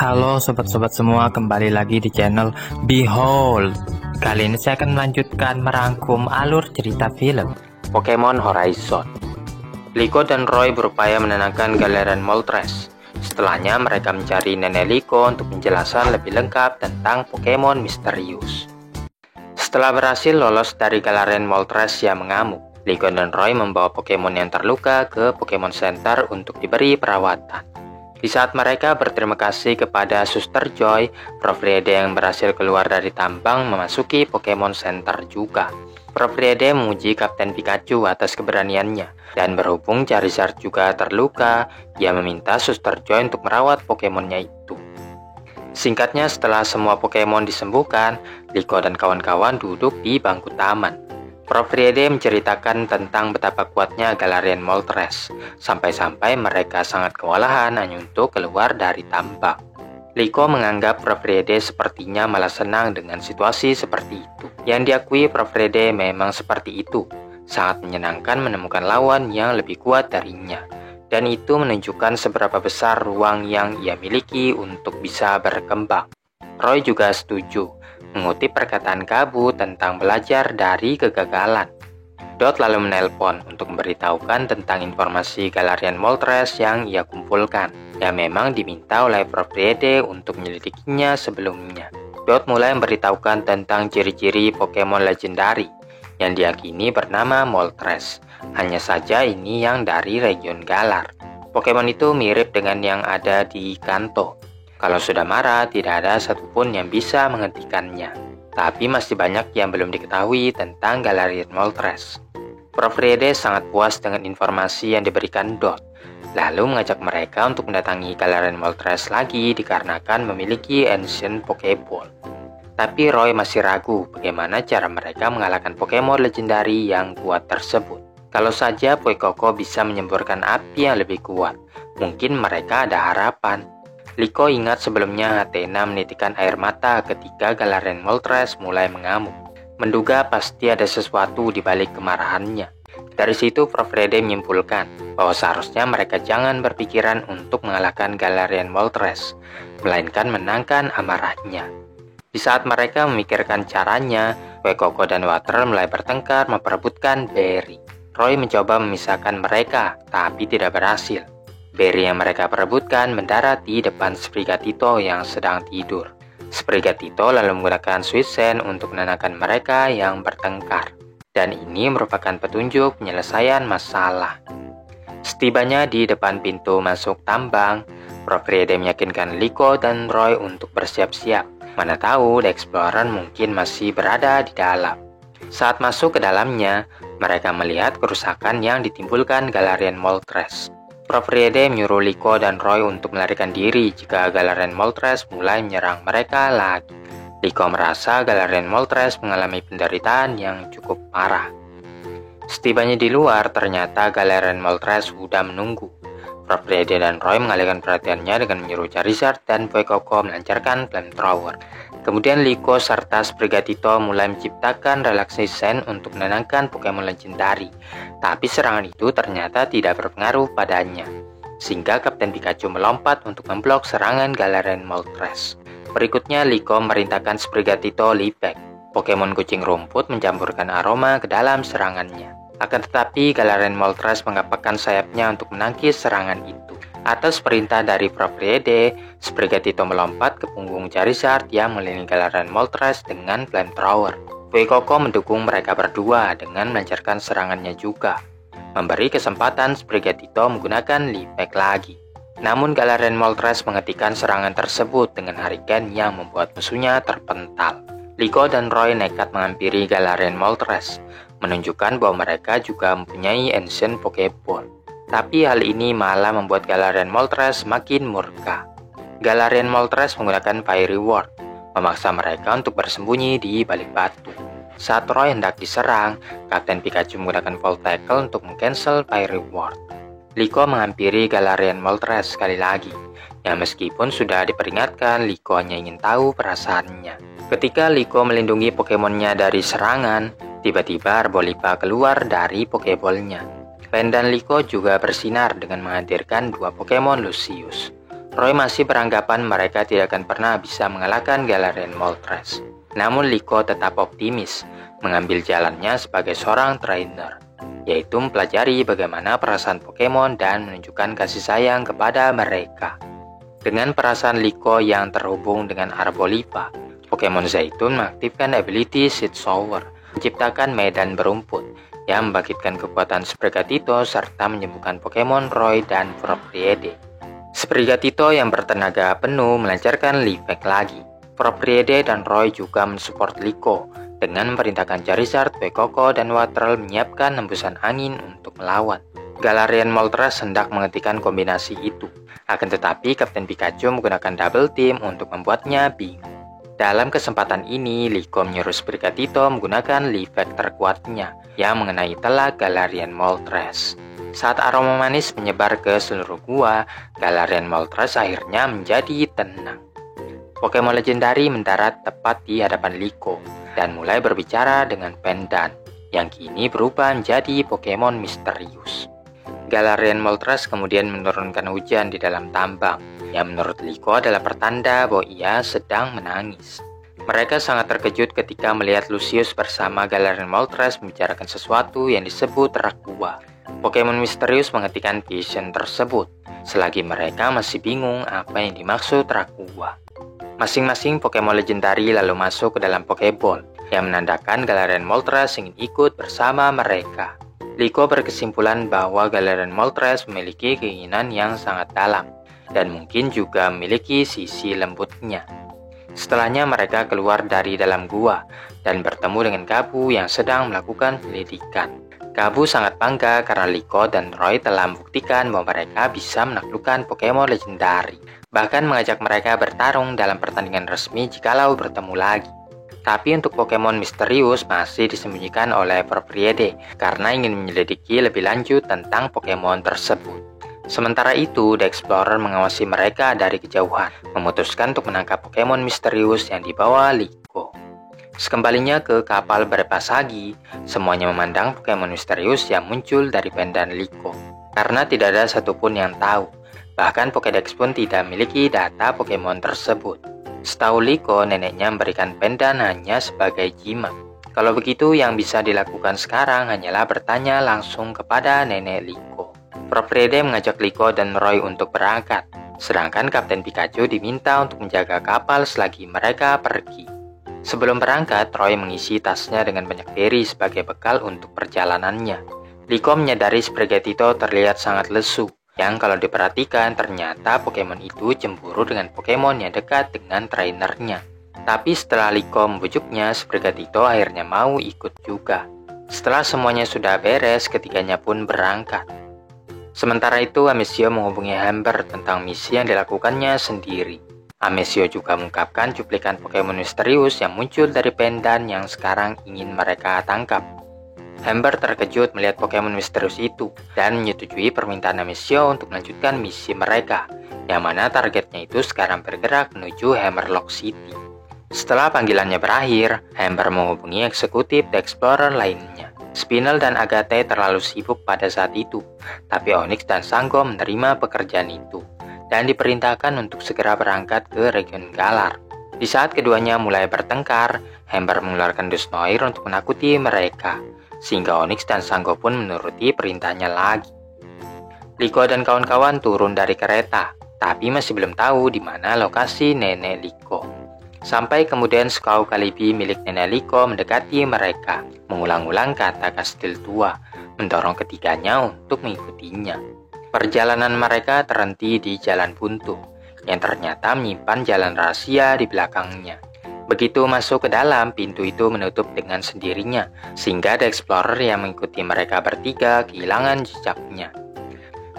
Halo sobat-sobat semua, kembali lagi di channel Behold. Kali ini saya akan melanjutkan merangkum alur cerita film Pokemon Horizon. Liko dan Roy berupaya menenangkan Galarian Moltres. Setelahnya mereka mencari Nenek Liko untuk penjelasan lebih lengkap tentang Pokemon misterius. Setelah berhasil lolos dari Galarian Moltres yang mengamuk, Liko dan Roy membawa Pokemon yang terluka ke Pokemon Center untuk diberi perawatan. Di saat mereka berterima kasih kepada Suster Joy, Prof. Riede yang berhasil keluar dari tambang memasuki Pokemon Center juga. Prof. Riede memuji Kapten Pikachu atas keberaniannya, dan berhubung Charizard juga terluka, ia meminta Suster Joy untuk merawat Pokemonnya itu. Singkatnya, setelah semua Pokemon disembuhkan, Liko dan kawan-kawan duduk di bangku taman. Prof. Riede menceritakan tentang betapa kuatnya Galarian Moltres, sampai-sampai mereka sangat kewalahan hanya untuk keluar dari tambang. Liko menganggap Prof. Riede sepertinya malah senang dengan situasi seperti itu. Yang diakui Prof. Riede memang seperti itu, sangat menyenangkan menemukan lawan yang lebih kuat darinya. Dan itu menunjukkan seberapa besar ruang yang ia miliki untuk bisa berkembang. Roy juga setuju, mengutip perkataan Kabu tentang belajar dari kegagalan. Dot lalu menelpon untuk memberitahukan tentang informasi Galarian Moltres yang ia kumpulkan, yang memang diminta oleh Prof. Riede untuk menyelidikinya sebelumnya. Dot mulai memberitahukan tentang ciri-ciri Pokemon legendari yang diyakini bernama Moltres. Hanya saja ini yang dari region Galar. Pokemon itu mirip dengan yang ada di Kanto. Kalau sudah marah, tidak ada satupun yang bisa menghentikannya. Tapi masih banyak yang belum diketahui tentang Galarian Moltres. Prof. Riede sangat puas dengan informasi yang diberikan Dot, lalu mengajak mereka untuk mendatangi Galarian Moltres lagi dikarenakan memiliki Ancient Pokeball. Tapi Roy masih ragu bagaimana cara mereka mengalahkan Pokemon legendari yang kuat tersebut. Kalau saja Fuecoco bisa menyemburkan api yang lebih kuat, mungkin mereka ada harapan. Liko ingat sebelumnya Athena menitikkan air mata ketika Galarian Moltres mulai mengamuk. Menduga pasti ada sesuatu di balik kemarahannya. Dari situ Prof. Riede menyimpulkan bahwa seharusnya mereka jangan berpikiran untuk mengalahkan Galarian Moltres, melainkan menangkan amarahnya. Di saat mereka memikirkan caranya, Fuecoco dan Water mulai bertengkar memperebutkan berry. Roy mencoba memisahkan mereka, tapi tidak berhasil. Berry yang mereka perebutkan mendarat di depan Sprigatito yang sedang tidur. Sprigatito lalu menggunakan Sweet Scent untuk menenangkan mereka yang bertengkar. Dan ini merupakan petunjuk penyelesaian masalah. Setibanya di depan pintu masuk tambang, Prof. Riede meyakinkan Liko dan Roy untuk bersiap-siap. Mana tahu The Explorer mungkin masih berada di dalam. Saat masuk ke dalamnya, mereka melihat kerusakan yang ditimbulkan Galarian Moltres. Prof. Riede menyuruh Liko dan Roy untuk melarikan diri jika Galarian Moltres mulai menyerang mereka lagi. Liko merasa Galarian Moltres mengalami penderitaan yang cukup parah. Setibanya di luar, ternyata Galarian Moltres sudah menunggu. Prof. Riede dan Roy mengalihkan perhatiannya dengan menyuruh Charizard dan Fuecoco melancarkan Flamethrower. Kemudian Liko serta Sprigatito mulai menciptakan relaxation untuk menenangkan Pokemon legendari. Tapi serangan itu ternyata tidak berpengaruh padanya, sehingga Kapten Pikachu melompat untuk memblok serangan Galarian Moltres. Berikutnya Liko memerintahkan Sprigatito leap back. Pokemon kucing rumput mencampurkan aroma ke dalam serangannya. Akan tetapi Galarian Moltres mengepakkan sayapnya untuk menangkis serangan itu. Atas perintah dari Prof. Riede, Sprigatito melompat ke punggung Charizard yang mengelilingi Galarian Moltres dengan Flamethrower. Fuecoco mendukung mereka berdua dengan melancarkan serangannya juga, memberi kesempatan Sprigatito menggunakan leap back lagi. Namun Galarian Moltres menghentikan serangan tersebut dengan Hurricane yang membuat musuhnya terpental. Liko dan Roy nekat menghampiri Galarian Moltres, menunjukkan bahwa mereka juga mempunyai Ancient Pokeball. Tapi hal ini malah membuat Galarian Moltres makin murka. Galarian Moltres menggunakan Fiery Ward, memaksa mereka untuk bersembunyi di balik batu. Saat Roy hendak diserang, Kapten Pikachu menggunakan Volt Tackle untuk meng-cancel Fiery Ward. Liko menghampiri Galarian Moltres sekali lagi, yang meskipun sudah diperingatkan, Liko hanya ingin tahu perasaannya. Ketika Liko melindungi Pokemonnya dari serangan, tiba-tiba Arbolipa keluar dari Pokeballnya. Pendan Liko juga bersinar dengan menghadirkan dua Pokemon Lucius. Roy masih beranggapan mereka tidak akan pernah bisa mengalahkan Galarian Moltres. Namun Liko tetap optimis, mengambil jalannya sebagai seorang trainer, yaitu mempelajari bagaimana perasaan Pokemon dan menunjukkan kasih sayang kepada mereka. Dengan perasaan Liko yang terhubung dengan Arboliva, Pokemon Zaitun mengaktifkan ability Seed Shower, menciptakan medan berumput yang membangkitkan kekuatan Sprigatito serta menyembuhkan Pokemon Roy dan Propriede. Sprigatito yang bertenaga penuh melancarkan Leaf-Pack lagi. Propriede dan Roy juga mensupport Liko dengan memerintahkan Charizard, Fuecoco, dan Waterl menyiapkan hembusan angin untuk melawan. Galarian Moltres hendak menghentikan kombinasi itu. Akan tetapi Kapten Pikachu menggunakan Double Team untuk membuatnya bingung. Dalam kesempatan ini, Liko menyuruh Sprigatito menggunakan Leaf-Pack terkuatnya yang mengenai telak Galarian Moltres. Saat aroma manis menyebar ke seluruh gua, Galarian Moltres akhirnya menjadi tenang. Pokemon legendari mendarat tepat di hadapan Liko dan mulai berbicara dengan Pendan, yang kini berubah menjadi Pokemon misterius. Galarian Moltres kemudian menurunkan hujan di dalam tambang, yang menurut Liko adalah pertanda bahwa ia sedang menangis. Mereka sangat terkejut ketika melihat Lucius bersama Galarian Moltres membicarakan sesuatu yang disebut rak gua. Pokemon misterius menghentikan vision tersebut, selagi mereka masih bingung apa yang dimaksud rak gua. Masing-masing Pokemon legendari lalu masuk ke dalam Pokeball, yang menandakan Galarian Moltres ingin ikut bersama mereka. Liko berkesimpulan bahwa Galarian Moltres memiliki keinginan yang sangat dalam, dan mungkin juga memiliki sisi lembutnya. Setelahnya mereka keluar dari dalam gua, dan bertemu dengan Gabu yang sedang melakukan penyelidikan. Gabu sangat bangga karena Liko dan Roy telah membuktikan bahwa mereka bisa menaklukkan Pokemon legendari, bahkan mengajak mereka bertarung dalam pertandingan resmi jikalau bertemu lagi. Tapi untuk Pokemon misterius masih disembunyikan oleh Propriede karena ingin menyelidiki lebih lanjut tentang Pokemon tersebut. Sementara itu, The Explorer mengawasi mereka dari kejauhan, memutuskan untuk menangkap Pokemon misterius yang dibawa Liko. Sekembalinya ke kapal Berpasagi, semuanya memandang Pokemon misterius yang muncul dari Pendan Liko, karena tidak ada satupun yang tahu. Bahkan Pokédex pun tidak memiliki data Pokemon tersebut. Setahu Liko, neneknya memberikan Pendan hanya sebagai jimat. Kalau begitu, yang bisa dilakukan sekarang hanyalah bertanya langsung kepada nenek Liko. Propriede mengajak Liko dan Roy untuk berangkat, sedangkan Kapten Pikachu diminta untuk menjaga kapal selagi mereka pergi. Sebelum berangkat, Roy mengisi tasnya dengan banyak beri sebagai bekal untuk perjalanannya. Liko menyadari Sprigatito terlihat sangat lesu, yang kalau diperhatikan ternyata Pokemon itu cemburu dengan Pokemon yang dekat dengan trainernya. Tapi setelah Liko membujuknya, Sprigatito akhirnya mau ikut juga. Setelah semuanya sudah beres, ketiganya pun berangkat. Sementara itu, Amisio menghubungi Hamber tentang misi yang dilakukannya sendiri. Amisio juga mengungkapkan cuplikan Pokemon misterius yang muncul dari Pendan yang sekarang ingin mereka tangkap. Hamber terkejut melihat Pokemon misterius itu dan menyetujui permintaan Amisio untuk melanjutkan misi mereka, yang mana targetnya itu sekarang bergerak menuju Hammerlock City. Setelah panggilannya berakhir, Hamber menghubungi eksekutif The Explorer lainnya. Spinel dan Agate terlalu sibuk pada saat itu, tapi Onix dan Sanggo menerima pekerjaan itu dan diperintahkan untuk segera berangkat ke region Galar. Di saat keduanya mulai bertengkar, Hamber mengeluarkan Dusknoir untuk menakuti mereka, sehingga Onix dan Sanggo pun menuruti perintahnya lagi. Liko dan kawan-kawan turun dari kereta, tapi masih belum tahu di mana lokasi nenek Liko. Sampai kemudian Skau Kalibi milik nenek Liko mendekati mereka, mengulang-ulang kata kastil tua, mendorong ketiganya untuk mengikutinya. Perjalanan mereka terhenti di jalan buntu, yang ternyata menyimpan jalan rahasia di belakangnya. Begitu masuk ke dalam, pintu itu menutup dengan sendirinya, sehingga The Explorer yang mengikuti mereka bertiga kehilangan jejaknya.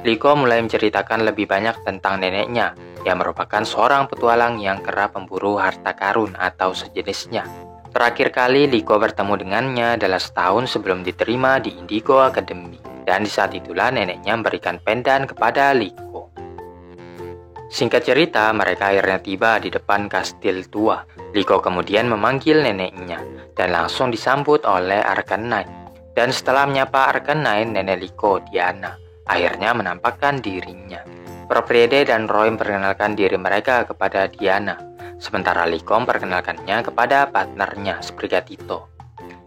Liko mulai menceritakan lebih banyak tentang neneknya, yang merupakan seorang petualang yang kerap memburu harta karun atau sejenisnya. Terakhir kali Liko bertemu dengannya adalah setahun sebelum diterima di Indigo Academy. Dan di saat itulah neneknya memberikan Pendan kepada Liko. Singkat cerita, mereka akhirnya tiba di depan kastil tua. Liko kemudian memanggil neneknya, dan langsung disambut oleh Arcanine. Dan setelah menyapa Arcanine, nenek Liko, Diana, akhirnya menampakkan dirinya. Propriede dan Roy memperkenalkan diri mereka kepada Diana, sementara Liko memperkenalkannya kepada partnernya, Sbrigatito.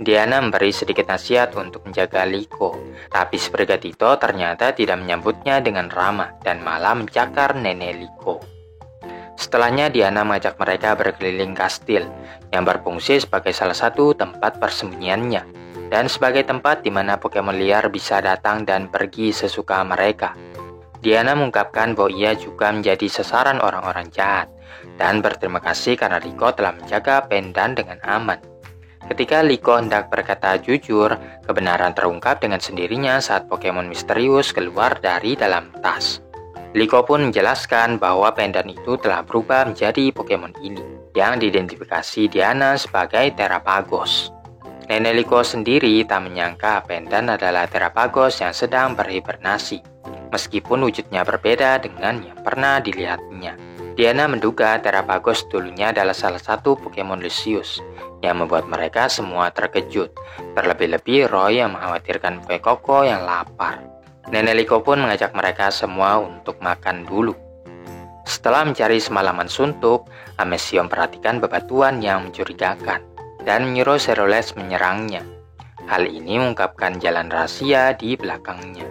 Diana memberi sedikit nasihat untuk menjaga Liko, tapi Sbrigatito ternyata tidak menyambutnya dengan ramah dan malah mencakar nenek Liko. Setelahnya Diana mengajak mereka berkeliling kastil yang berfungsi sebagai salah satu tempat persembunyiannya dan sebagai tempat di mana Pokemon liar bisa datang dan pergi sesuka mereka. Diana mengungkapkan bahwa ia juga menjadi sasaran orang-orang jahat dan berterima kasih karena Liko telah menjaga Pendan dengan aman. Ketika Liko hendak berkata jujur, kebenaran terungkap dengan sendirinya saat Pokemon misterius keluar dari dalam tas. Liko pun menjelaskan bahwa Pendan itu telah berubah menjadi Pokemon ini, yang diidentifikasi Diana sebagai Terapagos. Nenek Liko sendiri tak menyangka Pendan adalah Terapagos yang sedang berhibernasi, meskipun wujudnya berbeda dengan yang pernah dilihatnya. Diana menduga Terapagos dulunya adalah salah satu Pokemon Lucius, yang membuat mereka semua terkejut, terlebih-lebih Roy yang mengkhawatirkan Fuecoco yang lapar. Nenek Liko pun mengajak mereka semua untuk makan dulu. Setelah mencari semalaman suntuk, Amesio memperhatikan bebatuan yang mencurigakan dan menyuruh Cerulean menyerangnya. Hal ini mengungkapkan jalan rahasia di belakangnya.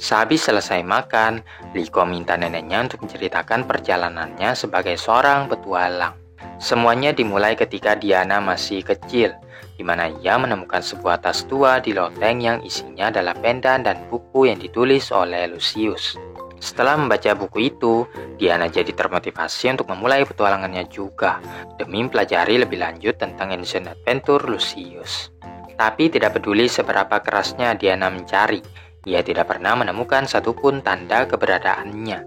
Sehabis selesai makan, Liko minta neneknya untuk menceritakan perjalanannya sebagai seorang petualang. Semuanya dimulai ketika Diana masih kecil, di mana ia menemukan sebuah tas tua di loteng yang isinya adalah pendan dan buku yang ditulis oleh Lucius. Setelah membaca buku itu, Diana jadi termotivasi untuk memulai petualangannya juga, demi mempelajari lebih lanjut tentang Ancient Adventure Lucius. Tapi tidak peduli seberapa kerasnya Diana mencari, ia tidak pernah menemukan satupun tanda keberadaannya.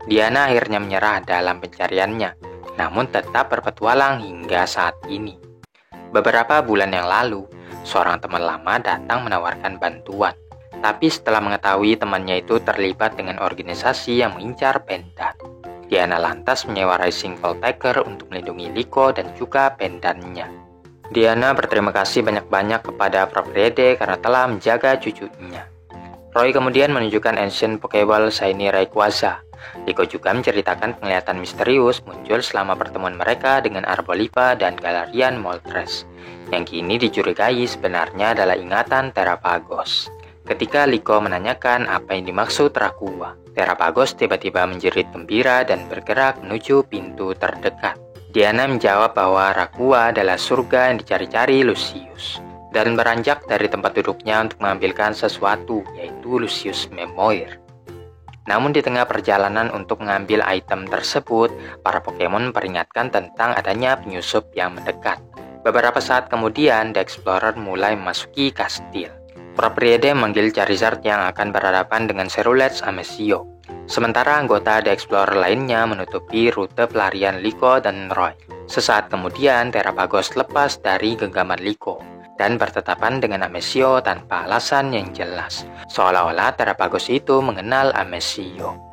Diana akhirnya menyerah dalam pencariannya, namun tetap berpetualang hingga saat ini. Beberapa bulan yang lalu, seorang teman lama datang menawarkan bantuan. Tapi setelah mengetahui temannya itu terlibat dengan organisasi yang mengincar Pendan, Diana lantas menyewa Rising Voltaker untuk melindungi Liko dan juga pendannya. Diana berterima kasih banyak-banyak kepada Propriede karena telah menjaga cucunya. Roy kemudian menunjukkan Ancient Pokeball Shiny Rayquaza. Liko juga menceritakan penglihatan misterius muncul selama pertemuan mereka dengan Arboliva dan Galarian Moltres, yang kini dicurigai sebenarnya adalah ingatan Terapagos. Ketika Liko menanyakan apa yang dimaksud Rakua, Terapagos tiba-tiba menjerit gembira dan bergerak menuju pintu terdekat. Diana menjawab bahwa Rakua adalah surga yang dicari-cari Lucius, dan beranjak dari tempat duduknya untuk mengambilkan sesuatu, yaitu Lucius Memoir. Namun di tengah perjalanan untuk mengambil item tersebut, para Pokemon memperingatkan tentang adanya penyusup yang mendekat. Beberapa saat kemudian, The Explorer mulai memasuki kastil. Propriede memanggil Charizard yang akan berhadapan dengan Cerulean Amesio. Sementara anggota The Explorer lainnya menutupi rute pelarian Liko dan Roy. Sesaat kemudian, Terapagos lepas dari genggaman Liko dan bertetapan dengan Amesio tanpa alasan yang jelas, seolah-olah Terapagos itu mengenal Amesio.